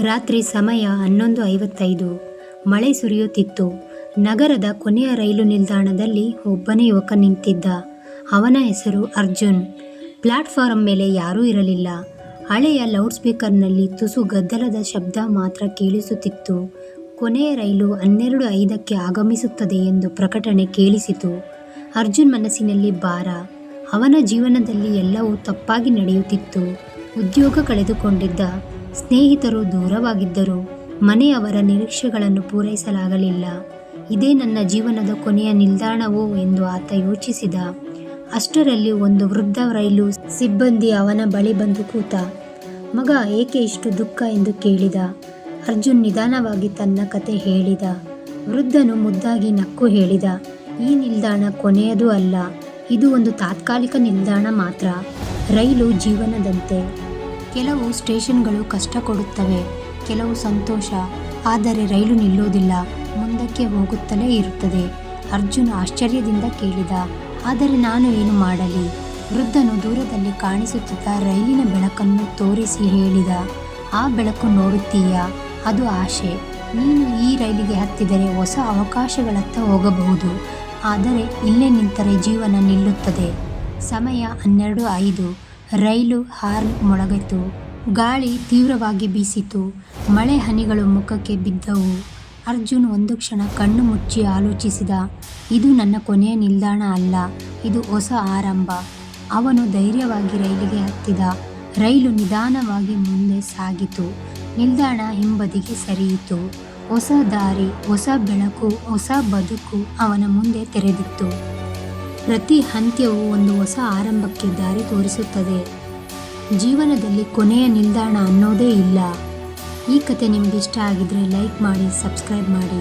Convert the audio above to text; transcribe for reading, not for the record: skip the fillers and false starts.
ರಾತ್ರಿ ಸಮಯ 11:55. ಮಳೆ ಸುರಿಯುತ್ತಿತ್ತು. ನಗರದ ಕೊನೆಯ ರೈಲು ನಿಲ್ದಾಣದಲ್ಲಿ ಒಬ್ಬನೇ ಯುವಕ ನಿಂತಿದ್ದ. ಅವನ ಹೆಸರು ಅರ್ಜುನ್. ಪ್ಲಾಟ್ಫಾರಂ ಮೇಲೆ ಯಾರೂ ಇರಲಿಲ್ಲ. ಹಳೆಯ ಲೌಡ್ಸ್ಪೀಕರ್ನಲ್ಲಿ ತುಸು ಗದ್ದಲದ ಶಬ್ದ ಮಾತ್ರ ಕೇಳಿಸುತ್ತಿತ್ತು. ಕೊನೆಯ ರೈಲು 12:05ಕ್ಕೆ ಆಗಮಿಸುತ್ತದೆ ಎಂದು ಪ್ರಕಟಣೆ ಕೇಳಿಸಿತು. ಅರ್ಜುನ್ ಮನಸ್ಸಿನಲ್ಲಿ ಭಾರ. ಅವನ ಜೀವನದಲ್ಲಿ ಎಲ್ಲವೂ ತಪ್ಪಾಗಿ ನಡೆಯುತ್ತಿತ್ತು. ಉದ್ಯೋಗ ಕಳೆದುಕೊಂಡಿದ್ದ. ಸ್ನೇಹಿತರು ದೂರವಾಗಿದ್ದರು. ಮನೆಯವರ ನಿರೀಕ್ಷೆಗಳನ್ನು ಪೂರೈಸಲಾಗಲಿಲ್ಲ. ಇದೇ ನನ್ನ ಜೀವನದ ಕೊನೆಯ ನಿಲ್ದಾಣವೋ ಎಂದು ಆತ ಯೋಚಿಸಿದ. ಅಷ್ಟರಲ್ಲಿ ಒಂದು ವೃದ್ಧ ರೈಲು ಸಿಬ್ಬಂದಿ ಅವನ ಬಳಿ ಬಂದು ಕೂತ. ಮಗ, ಏಕೆ ಇಷ್ಟು ದುಃಖ ಎಂದು ಕೇಳಿದ. ಅರ್ಜುನ್ ನಿಧಾನವಾಗಿ ತನ್ನ ಕತೆ ಹೇಳಿದ. ವೃದ್ಧನು ಮುದ್ದಾಗಿ ನಕ್ಕು ಹೇಳಿದ, ಈ ನಿಲ್ದಾಣ ಕೊನೆಯದೂ ಅಲ್ಲ. ಇದು ಒಂದು ತಾತ್ಕಾಲಿಕ ನಿಲ್ದಾಣ ಮಾತ್ರ. ರೈಲು ಜೀವನದಂತೆ. ಕೆಲವು ಸ್ಟೇಷನ್ಗಳು ಕಷ್ಟ ಕೊಡುತ್ತವೆ, ಕೆಲವು ಸಂತೋಷ. ಆದರೆ ರೈಲು ನಿಲ್ಲೋದಿಲ್ಲ, ಮುಂದಕ್ಕೆ ಹೋಗುತ್ತಲೇ ಇರುತ್ತದೆ. ಅರ್ಜುನ್ ಆಶ್ಚರ್ಯದಿಂದ ಕೇಳಿದ, ಆದರೆ ನಾನು ಏನು ಮಾಡಲಿ? ವೃದ್ಧನು ದೂರದಲ್ಲಿ ಕಾಣಿಸುತ್ತಿದ್ದ ರೈಲಿನ ಬೆಳಕನ್ನು ತೋರಿಸಿ ಹೇಳಿದ, ಆ ಬೆಳಕು ನೋಡುತ್ತೀಯಾ? ಅದು ಆಶೆ. ನೀನು ಈ ರೈಲಿಗೆ ಹತ್ತಿದರೆ ಹೊಸ ಅವಕಾಶಗಳತ್ತ ಹೋಗಬಹುದು. ಆದರೆ ಇಲ್ಲೇ ನಿಂತರೆ ಜೀವನ ನಿಲ್ಲುತ್ತದೆ. ಸಮಯ 12:05. ರೈಲು ಹಾರ್ನ್ ಮೊಳಗಿತು. ಗಾಳಿ ತೀವ್ರವಾಗಿ ಬೀಸಿತು. ಮಳೆ ಹನಿಗಳು ಮುಖಕ್ಕೆ ಬಿದ್ದವು. ಅರ್ಜುನ್ ಒಂದು ಕ್ಷಣ ಕಣ್ಣು ಮುಚ್ಚಿ ಆಲೋಚಿಸಿದ. ಇದು ನನ್ನ ಕೊನೆಯ ನಿಲ್ದಾಣ ಅಲ್ಲ, ಇದು ಹೊಸ ಆರಂಭ. ಅವನು ಧೈರ್ಯವಾಗಿ ರೈಲಿಗೆ ಹತ್ತಿದ. ರೈಲು ನಿಧಾನವಾಗಿ ಮುಂದೆ ಸಾಗಿತು. ನಿಲ್ದಾಣ ಹಿಂಬದಿಗೆ ಸರಿಯಿತು. ಹೊಸ ದಾರಿ, ಹೊಸ ಬೆಳಕು, ಹೊಸ ಬದುಕು ಅವನ ಮುಂದೆ ತೆರೆದಿತ್ತು. ಪ್ರತಿ ಹಂತ್ಯವೂ ಒಂದು ಹೊಸ ಆರಂಭಕ್ಕೆ ದಾರಿ ತೋರಿಸುತ್ತದೆ. ಜೀವನದಲ್ಲಿ ಕೊನೆಯ ನಿಲ್ದಾಣ ಅನ್ನೋದೇ ಇಲ್ಲ. ಈ ಕತೆ ನಿಮಗೆ ಇಷ್ಟ ಆಗಿದ್ರೆ ಲೈಕ್ ಮಾಡಿ, ಸಬ್ಸ್ಕ್ರೈಬ್ ಮಾಡಿ.